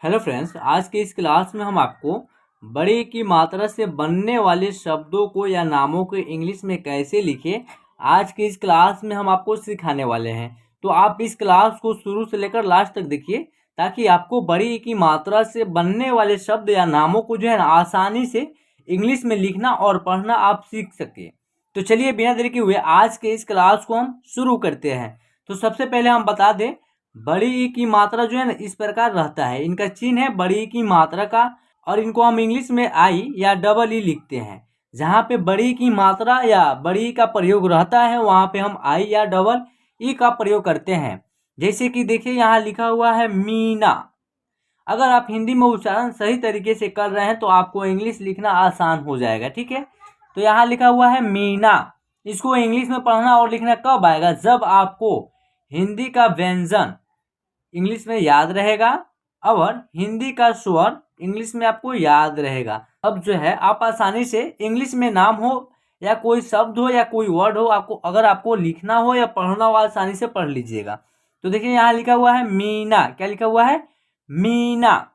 Hello friends, आज के इस क्लास में हम आपको बड़ी की मात्रा से बनने वाले शब्दों को या नामों को इंग्लिश में कैसे लिखें, आज के इस क्लास में हम आपको सिखाने वाले हैं। तो आप इस क्लास को शुरू से लेकर लास्ट तक देखिए ताकि आपको बड़ी की मात्रा से बनने वाले शब्द या नामों को जो है ना आसानी से इंग्लिश में लिखना और पढ़ना आप सीख सके। तो चलिए बिना देरी के हुए आज के इस क्लास को हम शुरू करते हैं। तो सबसे पहले हम बता दें, बड़ी ई की मात्रा जो है ना इस प्रकार रहता है। इनका चिन्ह है बड़ी ई की मात्रा का और इनको हम इंग्लिश में आई या डबल ई लिखते हैं। जहाँ पे बड़ी की मात्रा या बड़ी का प्रयोग रहता है वहाँ पे हम आई या डबल ई का प्रयोग करते हैं। जैसे कि देखिए यहाँ लिखा हुआ है मीना। अगर आप हिंदी में उच्चारण सही तरीके से कर रहे हैं तो आपको इंग्लिश लिखना आसान हो जाएगा। ठीक है, तो यहाँ लिखा हुआ है मीना। इसको इंग्लिश में पढ़ना और लिखना कब आएगा? जब आपको हिंदी का व्यंजन इंग्लिश में याद रहेगा और हिंदी का स्वर इंग्लिश में आपको याद रहेगा। अब जो है आप आसानी से इंग्लिश में नाम हो या कोई शब्द हो या कोई वर्ड हो, आपको लिखना हो या पढ़ना हो आसानी से पढ़ लीजिएगा। तो देखिए यहाँ लिखा हुआ है मीना। क्या लिखा हुआ है? मीना।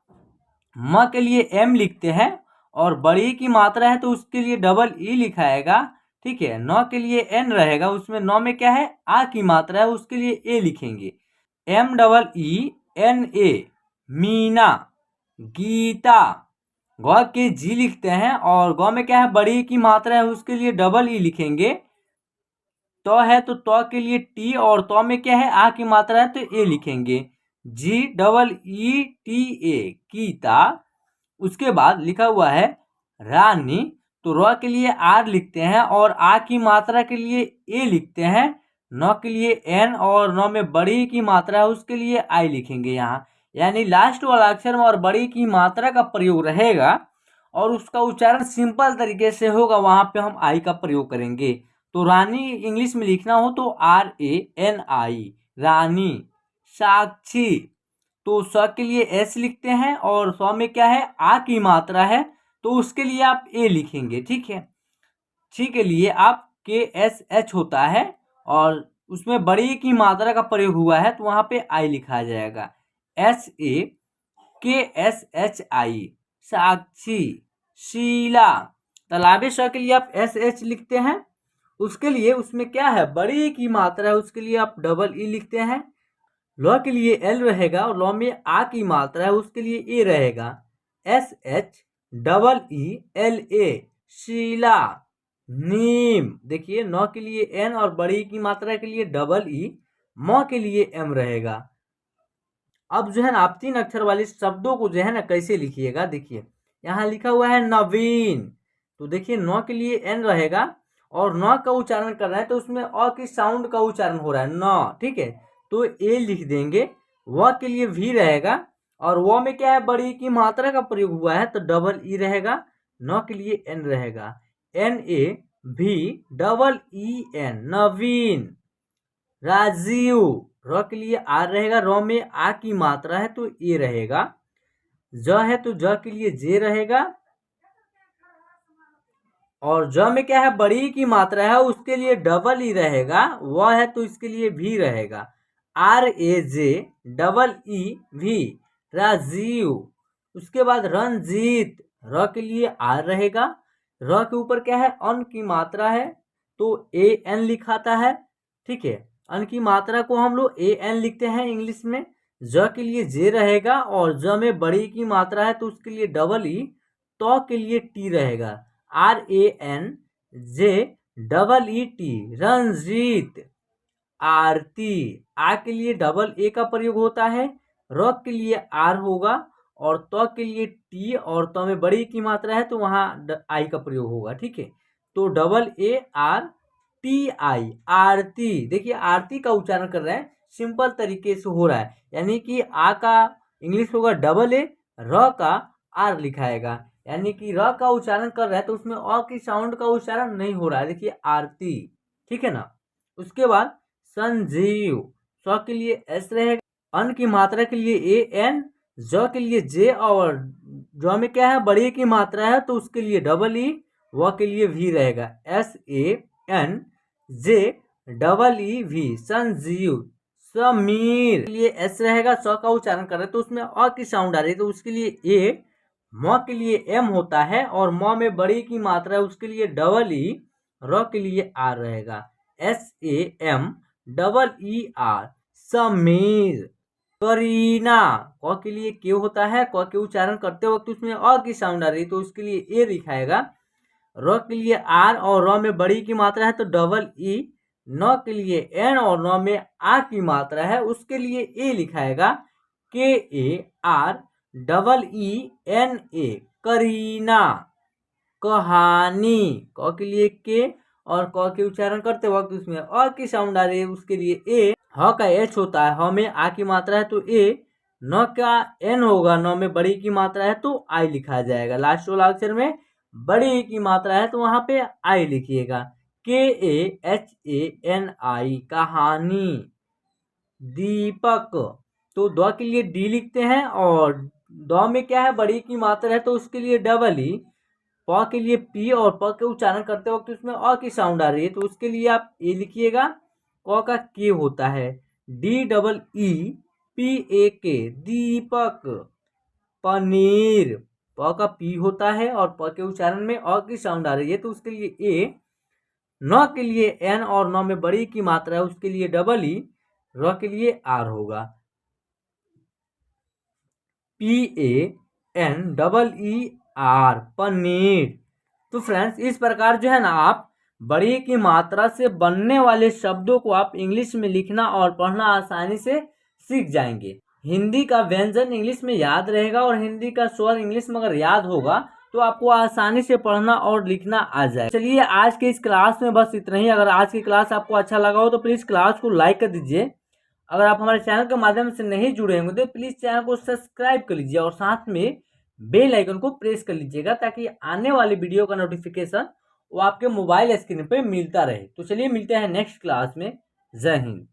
म के लिए एम लिखते हैं और बड़ी की मात्रा है तो उसके लिए डबल ई लिखाएगा। ठीक है, नौ के लिए एन रहेगा, उसमें नौ में क्या है? आ की मात्रा है, उसके लिए ए लिखेंगे। MEENA मीना। गीता। गौ के जी लिखते हैं और गौ में क्या है? बड़ी की मात्रा है, उसके लिए डबल ई लिखेंगे। तो है तो तो के लिए टी और तो में क्या है? आ की मात्रा है तो ए लिखेंगे। GEETA गीता। उसके बाद लिखा हुआ है रानी। तो र के लिए आर लिखते हैं और आ की मात्रा के लिए ए लिखते हैं। नौ के लिए एन और नौ में बड़ी की मात्रा है उसके लिए आई लिखेंगे यहाँ। यानी लास्ट वाला अक्षर में और बड़ी की मात्रा का प्रयोग रहेगा और उसका उच्चारण सिंपल तरीके से होगा, वहाँ पे हम आई का प्रयोग करेंगे। तो रानी इंग्लिश में लिखना हो तो RANI रानी। साक्षी। तो स के लिए एस लिखते हैं और सौ में क्या है? आ की मात्रा है तो उसके लिए आप ए लिखेंगे। ठीक है, छी के लिए आप KSH होता है और उसमें बड़ी की मात्रा का प्रयोग हुआ है तो वहाँ पे आई लिखा जाएगा। SAKSHI साक्षी। शीला। तालाबे श के लिए आप SH लिखते हैं, उसके लिए उसमें क्या है? बड़ी की मात्रा है, उसके लिए आप डबल ई लिखते हैं। लॉ के लिए एल रहेगा और लॉ में आ की मात्रा है, उसके लिए ए रहेगा। SHEELA शीला। नीम। देखिए नौ के लिए एन और बड़ी की मात्रा के लिए डबल ई, म के लिए एम रहेगा। अब जो है ना आप 3 अक्षर वाले शब्दों को जो है ना कैसे लिखिएगा, देखिए यहाँ लिखा हुआ है नवीन। तो देखिए नौ के लिए एन रहेगा और नौ का उच्चारण कर रहे हैं तो उसमें अ की साउंड का उच्चारण हो रहा है नौ। ठीक है, तो ए लिख देंगे। व के लिए भी रहेगा और व में क्या है? बड़ी की मात्रा का प्रयोग हुआ है तो डबल ई रहेगा। नौ के लिए एन रहेगा। NAVEEN नवीन। राजीव। र के लिए आर रहेगा, र में आ की मात्रा है तो ए रहेगा। ज है तो ज के लिए जे रहेगा और ज में क्या है? बड़ी की मात्रा है उसके लिए डबल ई रहेगा। व है तो इसके लिए भी रहेगा। RAJEEV राजीव। उसके बाद रंजीत। र के लिए आर रहेगा, र के ऊपर क्या है? अन की मात्रा है तो AN लिखाता है। ठीक है, अन की मात्रा को हम लोग AN लिखते हैं इंग्लिश में। ज के लिए जे रहेगा और ज में बड़ी की मात्रा है तो उसके लिए डबल ई। तो के लिए टी रहेगा। RANJEET रंजीत। आरती। आ के लिए डबल ए का प्रयोग होता है, र के लिए आर होगा और तो के लिए टी और तो में बड़ी की मात्रा है तो वहाँ आई का प्रयोग होगा। ठीक है, तो AARTI आरती। देखिए आरती का उच्चारण कर रहे हैं, सिंपल तरीके से हो रहा है, यानी कि आ का इंग्लिश होगा डबल ए, र का आर लिखाएगा, यानी कि र का उच्चारण कर रहा है तो उसमें अ की साउंड का उच्चारण नहीं हो रहा है। देखिए आरती। ठीक है ना। उसके बाद संजीव। स्व के लिए एस रहेगा, अन की मात्रा के लिए AN, ज के लिए जे और ज में क्या है? बड़ी की मात्रा है तो उसके लिए डबल ई। व के लिए भी रहेगा। SANJEEV संजीव। समीर के लिए एस रहेगा, स का उच्चारण कर रहे हैं तो उसमें अ की साउंड आ रही है तो उसके लिए ए, म के लिए एम होता है और म में बड़ी की मात्रा है उसके लिए डबल ई, र के लिए आर रहेगा, SAM, समीर। करीना, क के लिए के होता है, क के उच्चारण करते वक्त उसमें अ की साउंड आ रही है तो उसके लिए ए लिखाएगा, र के लिए आर और र में बड़ी की मात्रा है तो डबल ई, न के लिए एन और न में आ की मात्रा है उसके लिए ए लिखाएगा, KAREENA, करीना। कहानी, क के लिए के और क के उच्चारण करते वक्त उसमें अ की साउंड आ रही है उसके लिए ए, ह का एच होता है, ह में आ की मात्रा है तो ए, न का एन होगा, न में बड़ी की मात्रा है तो आई लिखा जाएगा, लास्ट वाला अक्षर में बड़ी की मात्रा है तो वहां पे आई लिखिएगा, KAHANI, कहानी। दीपक, तो द के लिए डी लिखते हैं और द में क्या है बड़ी की मात्रा है तो उसके लिए डबल ई, प के लिए पी और प के उच्चारण करते वक्त उसमें अ की साउंड आ रही है तो उसके लिए आप ए लिखिएगा, क का के होता है, DEEPAK, दीपक। पनीर, प का पी होता है और प के उच्चारण में अ की साउंड आ रही है तो उसके लिए ए, न के लिए एन और न में बड़ी की मात्रा है उसके लिए डबल ई, र के लिए आर होगा, PANEER, पनीर। तो फ्रेंड्स इस प्रकार जो है ना आप बड़ी की मात्रा से बनने वाले शब्दों को आप इंग्लिश में लिखना और पढ़ना आसानी से सीख जाएंगे। हिंदी का व्यंजन इंग्लिश में याद रहेगा और हिंदी का स्वर इंग्लिश में अगर याद होगा तो आपको आसानी से पढ़ना और लिखना आ जाए। चलिए आज के इस क्लास में बस इतना ही। अगर आज की क्लास आपको अच्छा लगा हो तो प्लीज़ क्लास को लाइक कर दीजिए। अगर आप हमारे चैनल के माध्यम से नहीं जुड़े होंगे तो प्लीज़ चैनल को सब्सक्राइब कर लीजिए और साथ में बेल आइकन को प्रेस कर लीजिएगा ताकि आने वाली वीडियो का नोटिफिकेशन वो आपके मोबाइल स्क्रीन पे मिलता रहे। तो चलिए मिलते हैं नेक्स्ट क्लास में। जय हिंद।